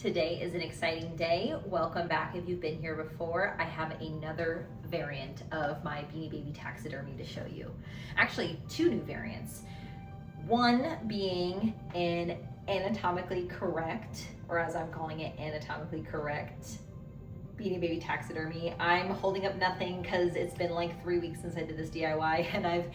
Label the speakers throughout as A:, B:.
A: Today is an exciting day. Welcome back if you've been here before. I have another variant of my Beanie Baby Taxidermy to show you. Actually, two new variants. One being an anatomically correct, or as I'm calling it, anatomically correct Beanie Baby Taxidermy. I'm holding up nothing because it's been like 3 weeks since I did this DIY, and I've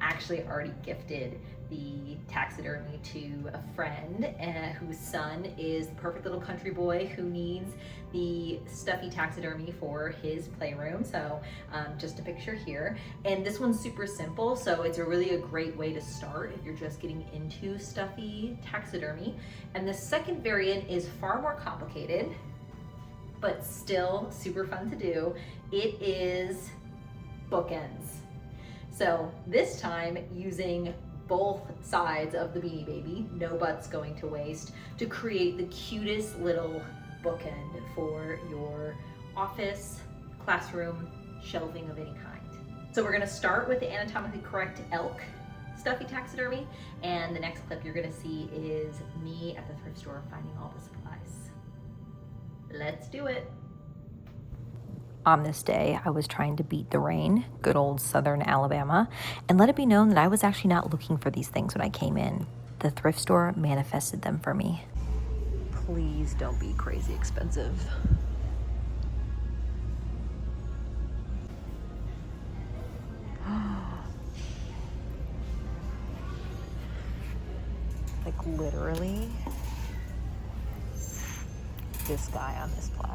A: actually already gifted the taxidermy to a friend whose son is the perfect little country boy who needs the STUFFIE taxidermy for his playroom. So just a picture here. And this one's super simple, so it's really a great way to start if you're just getting into STUFFIE taxidermy. And the second variant is far more complicated, but still super fun to do. It is bookends. So this time using both sides of the Beanie Baby, no butts going to waste, to create the cutest little bookend for your office, classroom, shelving of any kind. So we're gonna start with the anatomically correct elk STUFFIE taxidermy, and the next clip you're gonna see is me at the thrift store finding all the supplies. Let's do it. On this day, I was trying to beat the rain, good old southern Alabama, and let it be known that I was actually not looking for these things when I came in. The thrift store manifested them for me. Please don't be crazy expensive. Like literally, this guy on this plaque.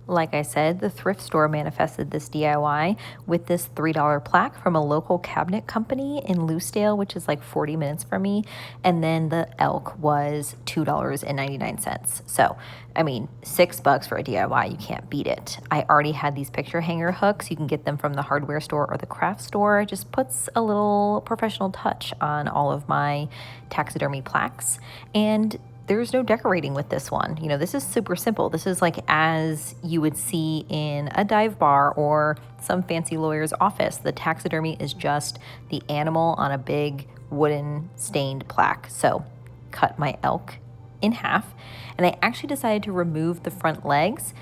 A: Like I said, the thrift store manifested this DIY with this $3 plaque from a local cabinet company in Lucedale, which is like 40 minutes from me. And then the elk was $2.99. So, I mean, $6 for a DIY, you can't beat it. I already had these picture hanger hooks. You can get them from the hardware store or the craft store. It just puts a little professional touch on all of my taxidermy plaques. And there's no decorating with this one. You know, this is super simple. This is like as you would see in a dive bar or some fancy lawyer's office. The taxidermy is just the animal on a big wooden stained plaque. So cut my elk in half, and I actually decided to remove the front legs.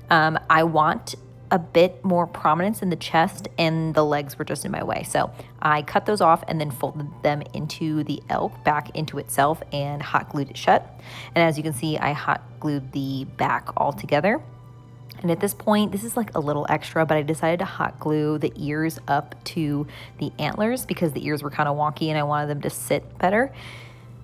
A: I want a bit more prominence in the chest, and the legs were just in my way. So I cut those off and then folded them into the elk back into itself and hot glued it shut. And as you can see, I hot glued the back all together. And at this point, this is like a little extra, but I decided to hot glue the ears up to the antlers because the ears were kind of wonky and I wanted them to sit better.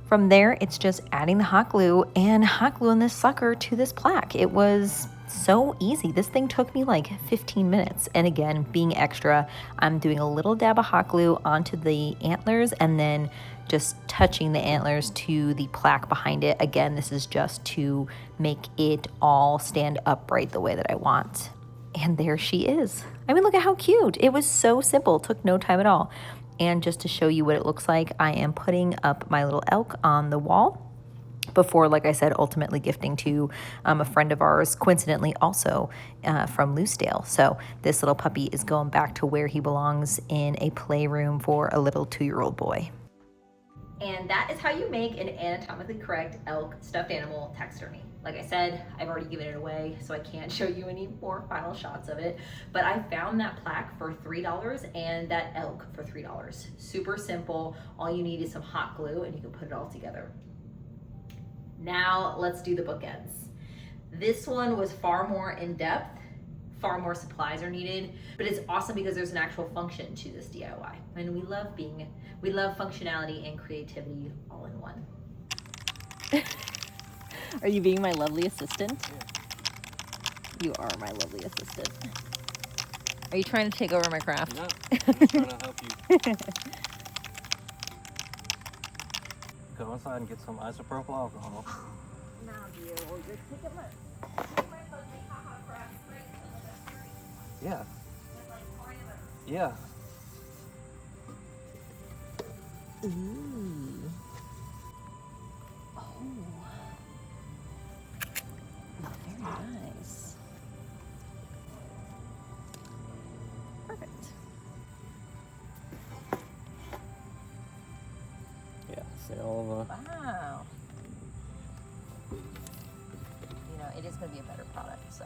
A: From there, it's just adding the hot glue and hot gluing this sucker to this plaque. It was so easy. This thing took me like 15 minutes. And again, being extra, I'm doing a little dab of hot glue onto the antlers and then just touching the antlers to the plaque behind it. Again, this is just to make it all stand upright the way that I want. And there she is. I mean, look at how cute. It was so simple. It took no time at all. And just to show you what it looks like, I am putting up my little elk on the wall before, like I said, ultimately gifting to a friend of ours, coincidentally also from Lucedale. So this little puppy is going back to where he belongs in a playroom for a little 2-year-old boy. And that is how you make an anatomically correct elk stuffed animal taxidermy. Like I said, I've already given it away, so I can't show you any more final shots of it. But I found that plaque for $3 and that elk for $3. Super simple. All you need is some hot glue and you can put it all together. Now let's do the bookends. This one was far more in depth, far more supplies are needed, but it's awesome because there's an actual function to this DIY. And we love functionality and creativity all in one.
B: Are you being my lovely assistant? Yeah. You are my lovely assistant. Are you trying to take over my craft?
C: No, I'm just trying to help you. Go inside and get some isopropyl alcohol.
B: Now, dear, we'll just take a look.
C: Yeah. Yeah.
B: Ooh. Oh. Very nice. Perfect.
C: Yeah, see all of
B: Wow. you know, it is going to be a better product, so.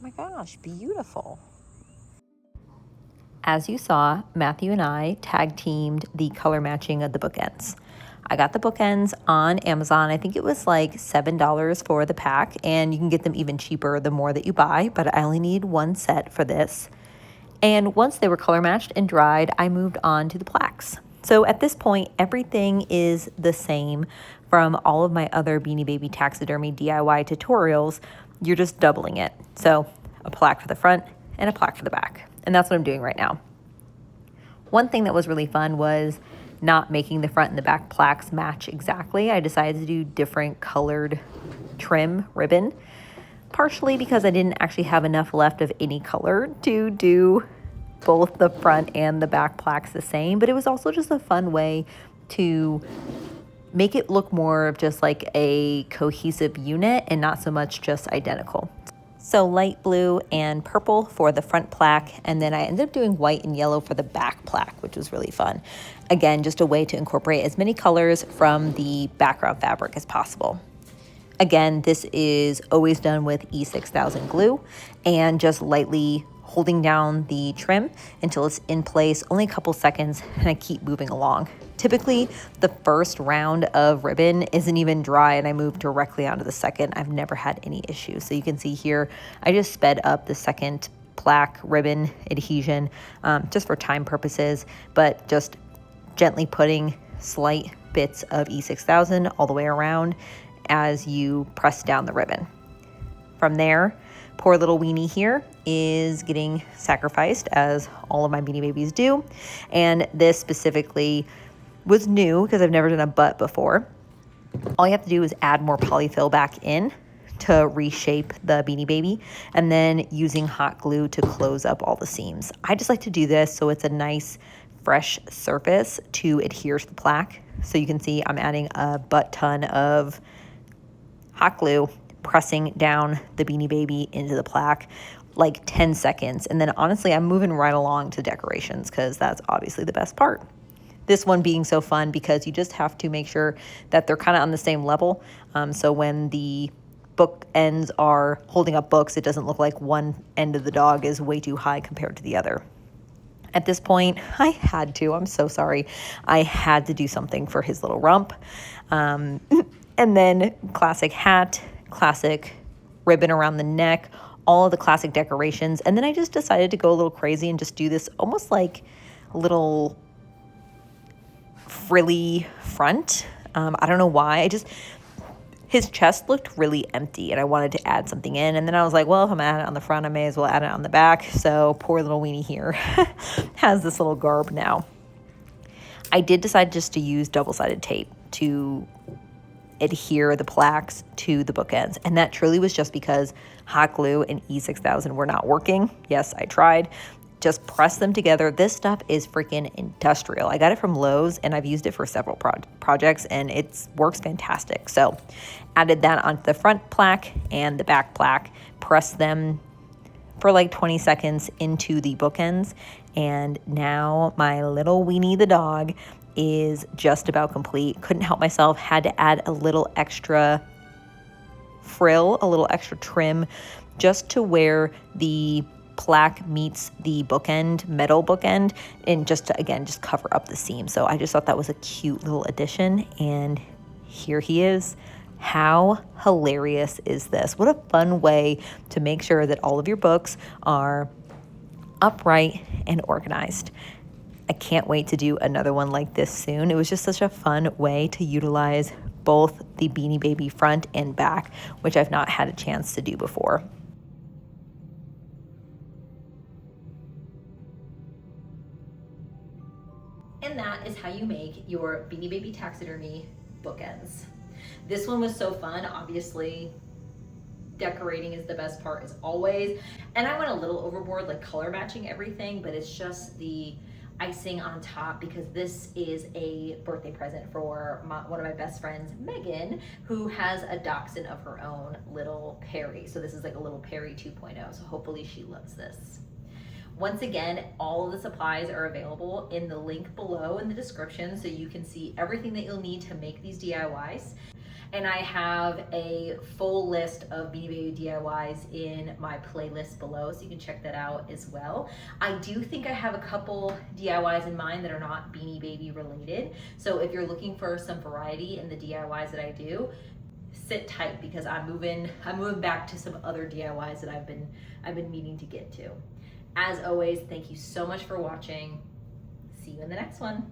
A: Oh my gosh, beautiful. As you saw, Matthew and I tag teamed the color matching of the bookends. I got the bookends on Amazon. I think it was like $7 for the pack, and you can get them even cheaper the more that you buy, but I only need one set for this. And once they were color matched and dried, I moved on to the plaques. So at this point, everything is the same from all of my other Beanie Baby Taxidermy DIY tutorials. You're just doubling it. So a plaque for the front and a plaque for the back. And that's what I'm doing right now. One thing that was really fun was not making the front and the back plaques match exactly. I decided to do different colored trim ribbon, partially because I didn't actually have enough left of any color to do both the front and the back plaques the same, but it was also just a fun way to make it look more of just like a cohesive unit and not so much just identical. So light blue and purple for the front plaque, and then I ended up doing white and yellow for the back plaque, which was really fun. Again, just a way to incorporate as many colors from the background fabric as possible. Again, this is always done with E6000 glue and just lightly holding down the trim until it's in place, only a couple seconds, and I keep moving along. Typically, the first round of ribbon isn't even dry and I move directly onto the second. I've never had any issues. So you can see here, I just sped up the second plaque ribbon adhesion just for time purposes, but just gently putting slight bits of E6000 all the way around as you press down the ribbon. From there, poor little weenie here is getting sacrificed, as all of my Beanie Babies do. And this specifically was new because I've never done a butt before. All you have to do is add more polyfill back in to reshape the Beanie Baby, and then using hot glue to close up all the seams. I just like to do this so it's a nice fresh surface to adhere to the plaque. So you can see I'm adding a butt ton of hot glue, pressing down the Beanie Baby into the plaque, like 10 seconds. And then honestly, I'm moving right along to decorations because that's obviously the best part. This one being so fun because you just have to make sure that they're kind of on the same level. So when the book ends are holding up books, it doesn't look like one end of the dog is way too high compared to the other. At this point, I had to, I'm so sorry, I had to do something for his little rump. And then classic hat, classic ribbon around the neck, all of the classic decorations. And then I just decided to go a little crazy and just do this almost like little frilly front. I don't know why. His chest looked really empty and I wanted to add something in. And then I was like, well, if I'm adding it on the front, I may as well add it on the back. So poor little weenie here has this little garb now. I did decide just to use double-sided tape to adhere the plaques to the bookends. And that truly was just because hot glue and E6000 were not working. Yes, I tried. Just press them together. This stuff is freaking industrial. I got it from Lowe's and I've used it for several projects and it works fantastic. So added that onto the front plaque and the back plaque, pressed them for like 20 seconds into the bookends. And now my little weenie the dog is just about complete. Couldn't help myself, had to add a little extra frill, a little extra trim just to where the plaque meets the bookend, metal bookend, and just to, again, just cover up the seam. So I just thought that was a cute little addition, and here he is. How hilarious is this? What a fun way to make sure that all of your books are upright and organized. I can't wait to do another one like this soon. It was just such a fun way to utilize both the Beanie Baby front and back, which I've not had a chance to do before. And that is how you make your Beanie Baby Taxidermy bookends. This one was so fun. Obviously, decorating is the best part as always. And I went a little overboard, like color matching everything, but it's just the icing on top because this is a birthday present for one of my best friends, Megan, who has a dachshund of her own, little Perry. So this is like a little Perry 2.0. So hopefully she loves this. Once again, all of the supplies are available in the link below in the description, so you can see everything that you'll need to make these DIYs. And I have a full list of Beanie Baby DIYs in my playlist below, so you can check that out as well. I do think I have a couple DIYs in mind that are not Beanie Baby related. So if you're looking for some variety in the DIYs that I do, sit tight because I'm moving back to some other DIYs that I've been meaning to get to. As always, thank you so much for watching. See you in the next one.